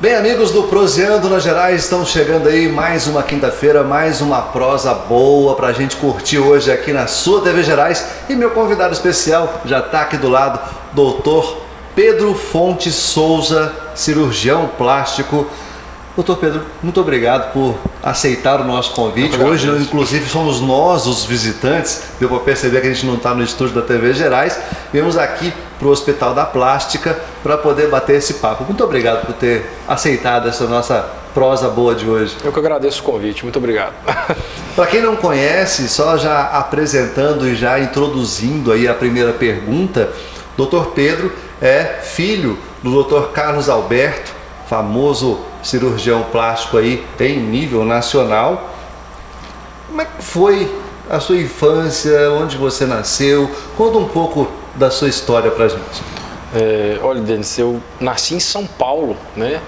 Bem, amigos do Proseando nas Gerais, estamos chegando aí mais uma quinta-feira, mais uma prosa boa pra gente curtir hoje aqui na sua TV Gerais. E meu convidado especial já tá aqui do lado, Dr. Pedro Fonte Souza, cirurgião plástico. Doutor Pedro, muito obrigado por aceitar o nosso convite. Hoje, inclusive, somos nós os visitantes. Deu para perceber que a gente não está no estúdio da TV Gerais. Viemos aqui para o Hospital da Plástica para poder bater esse papo. Muito obrigado por ter aceitado essa nossa prosa boa de hoje. Eu que agradeço o convite. Muito obrigado. Para quem não conhece, só já apresentando e já introduzindo aí a primeira pergunta, Dr. Pedro é filho do Dr. Carlos Alberto, famoso cirurgião plástico aí em nível nacional. Como é que foi a sua infância, onde você nasceu? Conta um pouco da sua história pra gente. Olha, Denis, eu nasci em São Paulo, né?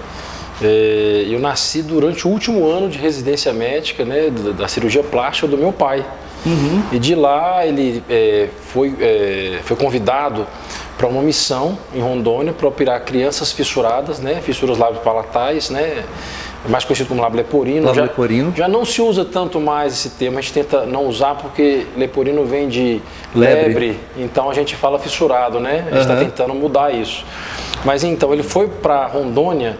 Eu nasci durante o último ano de residência médica, né, da cirurgia plástica do meu pai. Uhum. E de lá ele foi convidado para uma missão em Rondônia para operar crianças fissuradas, né, fissuras lábio-palatais, né, mais conhecido como lábio leporino. Já não se usa tanto mais esse termo, a gente tenta não usar porque leporino vem de lebre, então a gente fala fissurado, né, a gente está tentando mudar isso. Mas então ele foi para Rondônia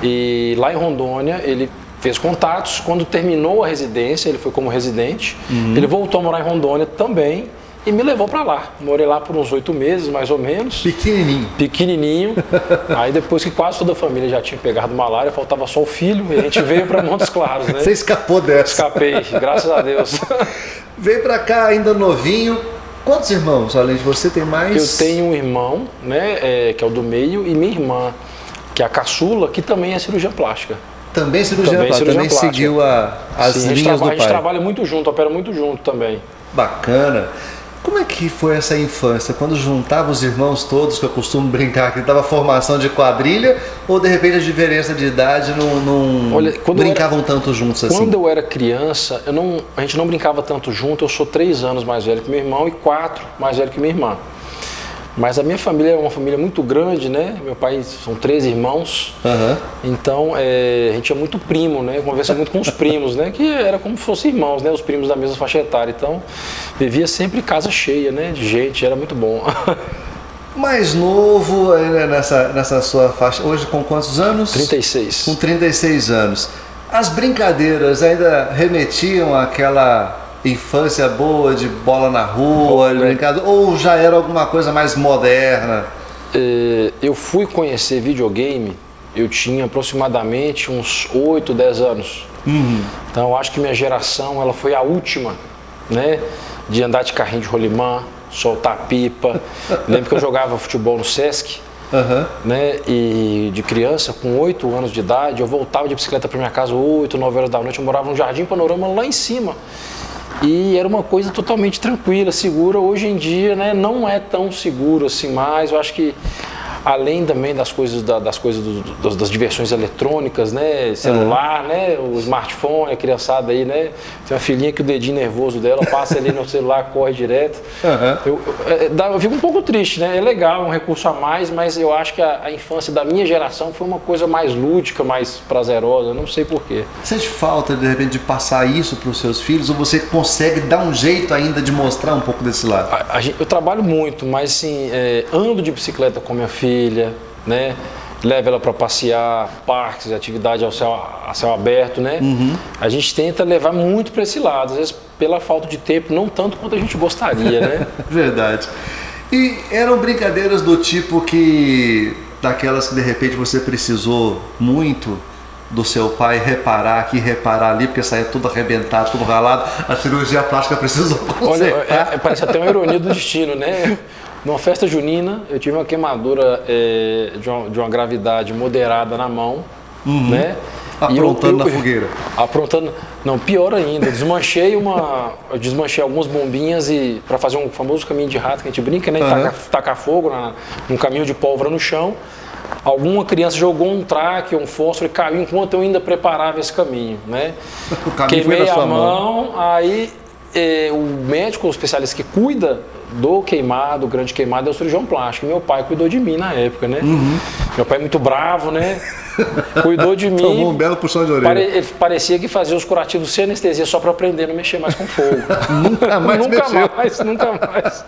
e lá em Rondônia ele fez contatos. Quando terminou a residência, ele foi como residente, ele voltou a morar em Rondônia também e me levou para lá. Morei lá por uns 8 meses, mais ou menos. Pequenininho. Aí depois que quase toda a família já tinha pegado malária, faltava só o filho, e a gente veio para Montes Claros, né? Você escapou dessa. Escapei, graças a Deus. Veio para cá ainda novinho. Quantos irmãos, além de você, tem mais? Eu tenho um irmão, né, que é o do meio, e minha irmã, que é a caçula, que também é cirurgiã plástica. Também cirurgiã plástica, também seguiu as linhas do pai. A gente trabalha muito junto, opera muito junto também. Bacana. Como é que foi essa infância? Quando juntava os irmãos todos, que eu costumo brincar, que dava formação de quadrilha, ou de repente a diferença de idade não brincavam tanto juntos assim? Quando eu era criança, a gente não brincava tanto junto. Eu sou 3 anos mais velho que meu irmão e 4 mais velho que minha irmã. Mas a minha família é uma família muito grande, né? Meu pai são 3 irmãos, então a gente é muito primo, né? Conversa muito com os primos, né? Que era como se fossem irmãos, né? Os primos da mesma faixa etária. Então vivia sempre casa cheia, né? De gente, era muito bom. Mais novo, nessa sua faixa, hoje com quantos anos? 36. Com 36 anos. As brincadeiras ainda remetiam àquela infância boa de bola na rua, brincado, ou já era alguma coisa mais moderna? Eu fui conhecer videogame, eu tinha aproximadamente uns 8, 10 anos. Então eu acho que minha geração ela foi a última, né, de andar de carrinho de rolimã, soltar pipa. Lembro que eu jogava futebol no Sesc, né, e de criança, com 8 anos de idade, eu voltava de bicicleta para minha casa 8, 9 horas da noite. Eu morava no Jardim Panorama lá em cima. E era uma coisa totalmente tranquila, segura. Hoje em dia, né, não é tão seguro assim mais. Eu acho que além também das das diversões eletrônicas, né, celular, né, o smartphone, a criançada aí, né, tem uma filhinha que o dedinho nervoso dela passa ali no celular, corre direto. Eu fico um pouco triste, né, é legal, é um recurso a mais, mas eu acho que a infância da minha geração foi uma coisa mais lúdica, mais prazerosa, não sei porquê. Sente falta, de repente, de passar isso para os seus filhos, ou você consegue dar um jeito ainda de mostrar um pouco desse lado? Eu trabalho muito, mas assim, ando de bicicleta com minha filha, né? Levo ela para passear, parques, atividade a céu aberto, né? A gente tenta levar muito para esse lado, às vezes pela falta de tempo, não tanto quanto a gente gostaria, né? Verdade. E eram brincadeiras do tipo daquelas que de repente você precisou muito do seu pai reparar aqui, reparar ali, porque saía tudo arrebentado, tudo ralado, a cirurgia plástica precisou consertar. Olha, parece até uma ironia do destino, né? Numa festa junina, eu tive uma queimadura de uma gravidade moderada na mão, né? Aprontando na fogueira. Aprontando, não, pior ainda, eu desmanchei algumas bombinhas para fazer um famoso caminho de rato que a gente brinca, né? Tacar fogo num caminho de pólvora no chão. Alguma criança jogou um traque, um fósforo e caiu enquanto eu ainda preparava esse caminho, né? O caminho foi na sua mão. Aí o médico, o especialista que cuida do grande queimado, é o cirurgião plástico. Meu pai cuidou de mim na época, né? Meu pai é muito bravo, né? Cuidou de mim. Tomou um belo puxão de orelha. Ele parecia que fazia os curativos sem anestesia só para aprender a não mexer mais com fogo. Nunca mais Nunca mais.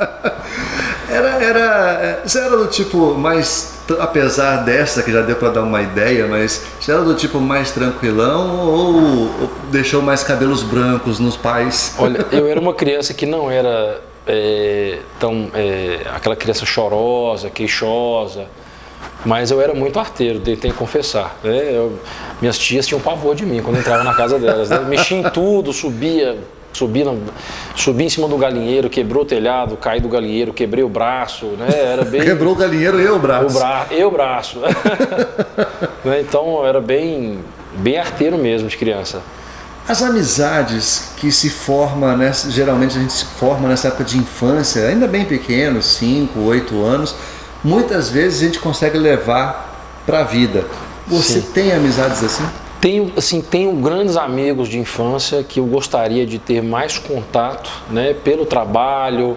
Você era do tipo mais, apesar dessa que já deu para dar uma ideia, mas você era do tipo mais tranquilão ou deixou mais cabelos brancos nos pais? Olha, eu era uma criança que não era aquela criança chorosa, queixosa, mas eu era muito arteiro, tenho que confessar. Né? Minhas tias tinham pavor de mim quando eu entrava na casa delas. Né? Mexia em tudo, subia em cima do galinheiro, quebrou o telhado, caí do galinheiro, quebrei o braço, né? Era bem... Quebrou o galinheiro e o braço. O braço. Né? Então eu era bem arteiro mesmo de criança. As amizades que se formam, geralmente a gente se forma nessa época de infância, ainda bem pequeno, 5, 8 anos, muitas vezes a gente consegue levar para a vida. Você tem amizades assim? Tenho grandes amigos de infância que eu gostaria de ter mais contato, né, pelo trabalho,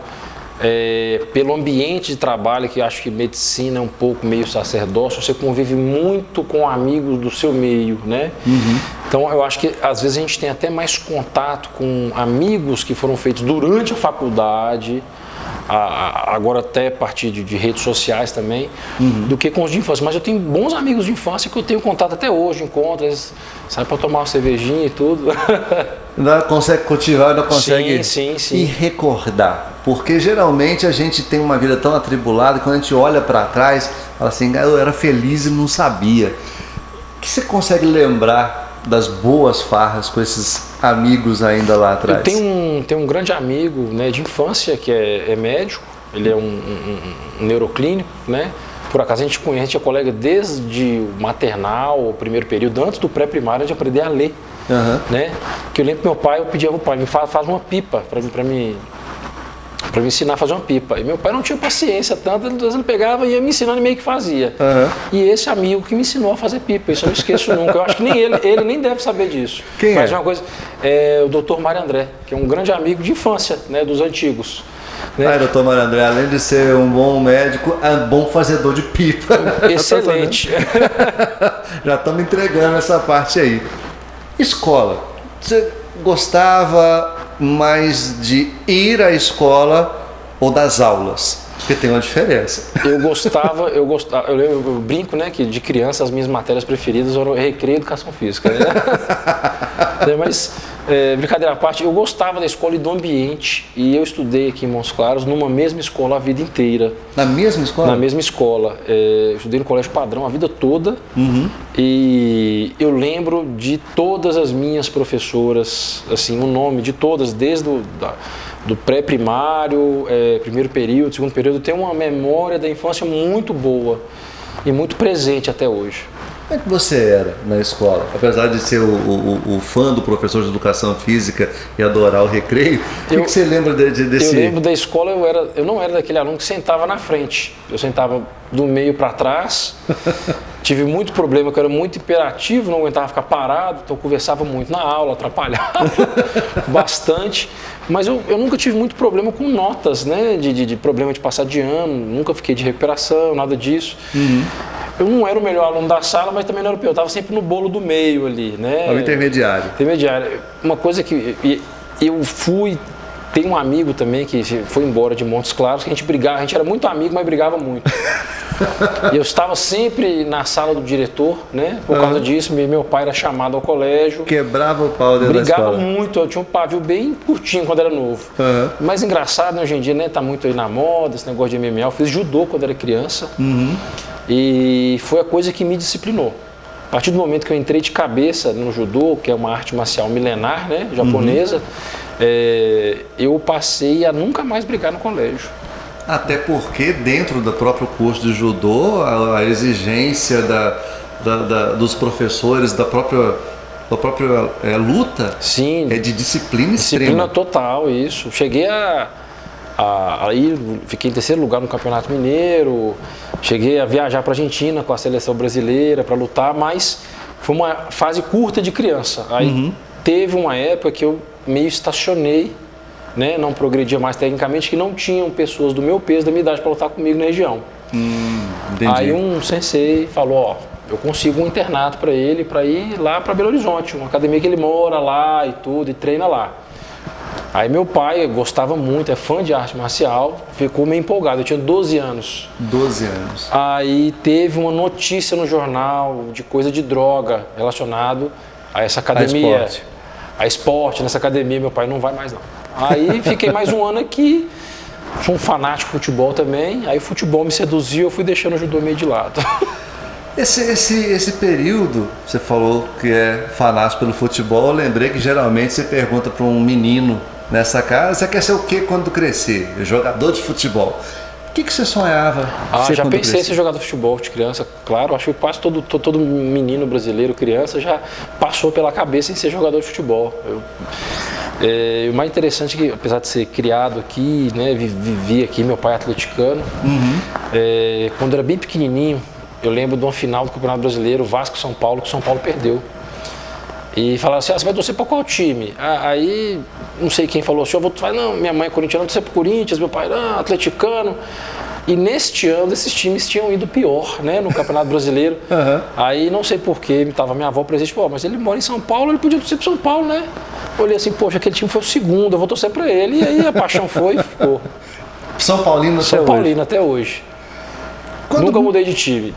pelo ambiente de trabalho, que eu acho que medicina é um pouco meio sacerdócio, você convive muito com amigos do seu meio, né? Uhum. Então eu acho que às vezes a gente tem até mais contato com amigos que foram feitos durante a faculdade, agora até a partir de redes sociais também, do que com os de infância. Mas eu tenho bons amigos de infância que eu tenho contato até hoje, encontro, eles saem para tomar uma cervejinha e tudo. Ainda consegue cultivar, ainda consegue sim. E recordar. Porque geralmente a gente tem uma vida tão atribulada que quando a gente olha para trás, fala assim, eu era feliz e não sabia. O que você consegue lembrar das boas farras com esses amigos ainda lá atrás? Eu tenho um grande amigo, né, de infância que é médico, ele é um neuroclínico, né? Por acaso a gente é colega desde o maternal, o primeiro período, antes do pré-primário, de aprender a ler. Uhum. Né? Que eu lembro que meu pai, eu pedia ao pai, me faz uma pipa para me ensinar a fazer uma pipa. E meu pai não tinha paciência tanto, ele pegava e ia me ensinando e meio que fazia. Uhum. E esse amigo que me ensinou a fazer pipa, isso eu não esqueço nunca. Eu acho que nem ele nem deve saber disso. Quem Mas é? Uma coisa, o Dr. Mário André, que é um grande amigo de infância, né, dos antigos. Né? Doutor Mário André, além de ser um bom médico, é um bom fazedor de pipa. Excelente. Já estamos entregando essa parte aí. Escola. Você gostava mais de ir à escola ou das aulas? Porque tem uma diferença. Eu brinco, né, que de criança as minhas matérias preferidas eram recreio e educação física. Né? Mas, brincadeira à parte, eu gostava da escola e do ambiente. E eu estudei aqui em Montes Claros, numa mesma escola a vida inteira. Na mesma escola? Na mesma escola. Eu estudei no colégio padrão a vida toda. Uhum. E eu lembro de todas as minhas professoras, assim, o nome de todas, desde do pré-primário, primeiro período, segundo período. Eu tenho uma memória da infância muito boa e muito presente até hoje. Como é que você era na escola? Apesar de ser o fã do professor de educação física e adorar o recreio, o que você lembra desse... Eu lembro da escola, eu não era daquele aluno que sentava na frente. Eu sentava do meio para trás. Tive muito problema, que eu era muito hiperativo, não aguentava ficar parado, então eu conversava muito na aula, atrapalhava bastante. Mas eu nunca tive muito problema com notas, né? De problema de passar de ano, nunca fiquei de recuperação, nada disso. Uhum. Eu não era o melhor aluno da sala, mas também não era o pior. Eu estava sempre no bolo do meio ali, né? O intermediário. Intermediário. Uma coisa que tem um amigo também que foi embora de Montes Claros, que a gente era muito amigo, mas brigava muito. E eu estava sempre na sala do diretor, né? Por causa disso, meu pai era chamado ao colégio. Quebrava o pau dentro da escola. Brigava muito, eu tinha um pavio bem curtinho quando era novo. Mas engraçado, né? Hoje em dia, né? Tá muito aí na moda, esse negócio de MMA. Eu fiz judô quando era criança. E foi a coisa que me disciplinou. A partir do momento que eu entrei de cabeça no judô, que é uma arte marcial milenar, né? Japonesa, eu passei a nunca mais brigar no colégio. Até porque dentro do próprio curso de judô, a exigência dos professores, da própria luta, sim, é de disciplina extrema. Disciplina total, isso. Cheguei aí fiquei em terceiro lugar no Campeonato Mineiro, cheguei a viajar para a Argentina com a seleção brasileira para lutar, mas foi uma fase curta de criança. Aí teve uma época que eu meio estacionei, né, não progredia mais tecnicamente, que não tinham pessoas do meu peso, da minha idade, para lutar comigo na região. Entendi. Aí um sensei falou, eu consigo um internato para ele, para ir lá para Belo Horizonte, uma academia que ele mora lá e tudo, e treina lá. Aí meu pai gostava muito, é fã de arte marcial, ficou meio empolgado, eu tinha 12 anos. 12 anos. Aí teve uma notícia no jornal de coisa de droga relacionado a essa academia. A esporte, nessa academia, meu pai não vai mais não. Aí fiquei mais um ano aqui, sou um fanático de futebol também, aí o futebol me seduziu, eu fui deixando o judô meio de lado. Esse período, você falou que é fanático pelo futebol, eu lembrei que geralmente você pergunta para um menino nessa casa, você quer ser o que quando crescer? Jogador de futebol. O que você sonhava? Já pensei em ser jogador de futebol de criança, claro, acho que quase todo menino brasileiro, criança, já passou pela cabeça em ser jogador de futebol. O mais interessante é que, apesar de ser criado aqui, né, vivi aqui, meu pai é atleticano, quando eu era bem pequenininho, eu lembro de uma final do Campeonato Brasileiro, Vasco e São Paulo, que o São Paulo perdeu. E falaram assim, você vai torcer para qual time? Aí, não sei quem falou assim, eu vou torcer, não, minha mãe é corintiana, torcer para o Corinthians, meu pai, não, atleticano. E neste ano, esses times tinham ido pior, né, no Campeonato Brasileiro. Aí, não sei porquê, estava minha avó presente, mas ele mora em São Paulo, ele podia torcer para São Paulo, né? Olhei assim, poxa, aquele time foi o segundo, eu vou torcer para ele. E aí a paixão foi e ficou. São Paulino até hoje? São Paulino até hoje. Nunca mudei de time.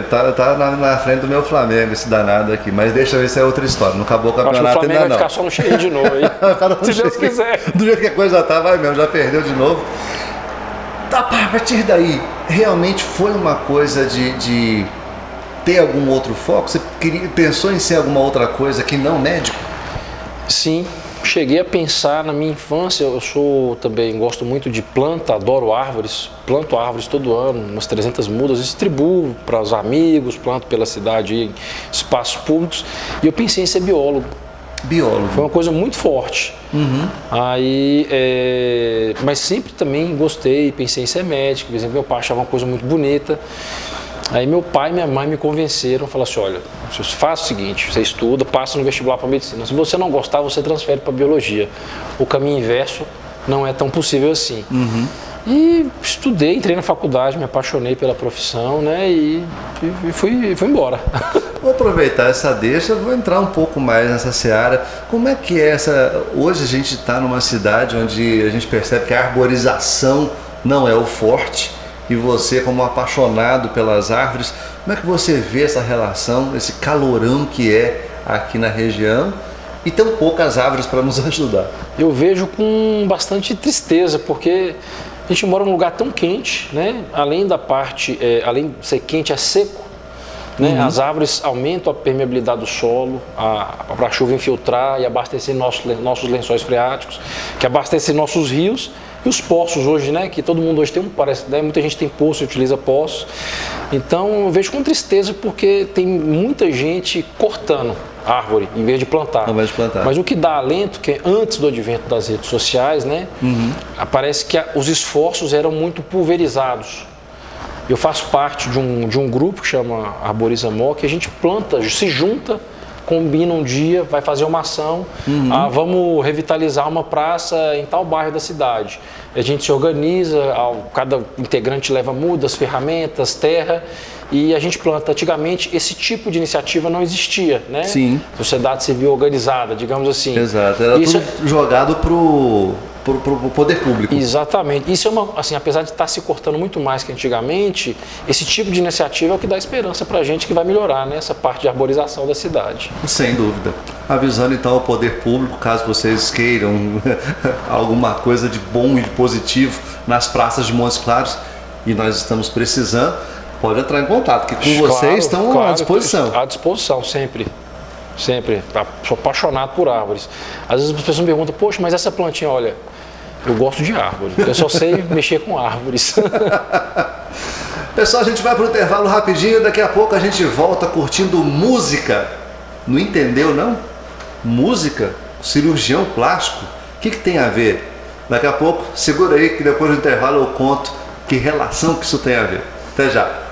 Tá na frente do meu Flamengo, esse danado aqui, mas deixa eu ver se é outra história. Não acabou o campeonato ainda não. O Flamengo vai não. ficar só no cheio de novo aí. Se Deus quiser. Do jeito que a coisa tá, vai mesmo, já perdeu de novo. Tá, a partir daí, realmente foi uma coisa de ter algum outro foco? Você pensou em ser alguma outra coisa que não médico? Sim. Cheguei a pensar na minha infância, eu também gosto muito de planta, adoro árvores, planto árvores todo ano, umas 300 mudas, distribuo para os amigos, planto pela cidade, em espaços públicos, e eu pensei em ser biólogo. Biólogo. Foi uma coisa muito forte. Aí, mas sempre também gostei, pensei em ser médico, por exemplo, meu pai achava uma coisa muito bonita. Aí meu pai e minha mãe me convenceram, falaram assim, olha, você faz o seguinte, você estuda, passa no vestibular para medicina. Se você não gostar, você transfere para biologia. O caminho inverso não é tão possível assim. E estudei, entrei na faculdade, me apaixonei pela profissão, né, e fui embora. Vou aproveitar essa deixa, vou entrar um pouco mais nessa seara. Como é que é essa... Hoje a gente está numa cidade onde a gente percebe que a arborização não é o forte. E você, como apaixonado pelas árvores, como é que você vê essa relação, esse calorão que é aqui na região e tão poucas árvores para nos ajudar? Eu vejo com bastante tristeza, porque a gente mora num lugar tão quente, né? Além da parte, além de ser quente, é seco. Né? As árvores aumentam a permeabilidade do solo para a chuva infiltrar e abastecer nossos lençóis freáticos, que abastecem nossos rios. E os poços hoje, né, que todo mundo hoje tem parece, né, muita gente tem poço e utiliza poços. Então eu vejo com tristeza porque tem muita gente cortando árvore em vez de plantar. Ao invés de plantar. Mas o que dá alento, que é antes do advento das redes sociais, né, parece que os esforços eram muito pulverizados. Eu faço parte de um grupo que chama Arboriza Mó, que a gente planta, se junta, combina um dia, vai fazer uma ação, vamos revitalizar uma praça em tal bairro da cidade. A gente se organiza, cada integrante leva mudas, ferramentas, terra e a gente planta. Antigamente esse tipo de iniciativa não existia, né? Sim. Sociedade civil organizada, digamos assim. Exato, era tudo jogado pro poder público. Exatamente. Isso é assim, apesar de estar se cortando muito mais que antigamente, esse tipo de iniciativa é o que dá esperança para a gente que vai melhorar, né, essa parte de arborização da cidade. Sem dúvida. Avisando então ao poder público, caso vocês queiram alguma coisa de bom e de positivo nas praças de Montes Claros, e nós estamos precisando, pode entrar em contato, que com vocês estão à disposição. À disposição, sempre. Sempre. Sou apaixonado por árvores. Às vezes as pessoas me perguntam, poxa, mas essa plantinha, olha, eu gosto de árvore. Eu só sei mexer com árvores. Pessoal, a gente vai para o intervalo rapidinho. Daqui a pouco a gente volta curtindo música. Não entendeu, não? Música? Cirurgião plástico? O que tem a ver? Daqui a pouco, segura aí que depois do intervalo eu conto que relação que isso tem a ver. Até já.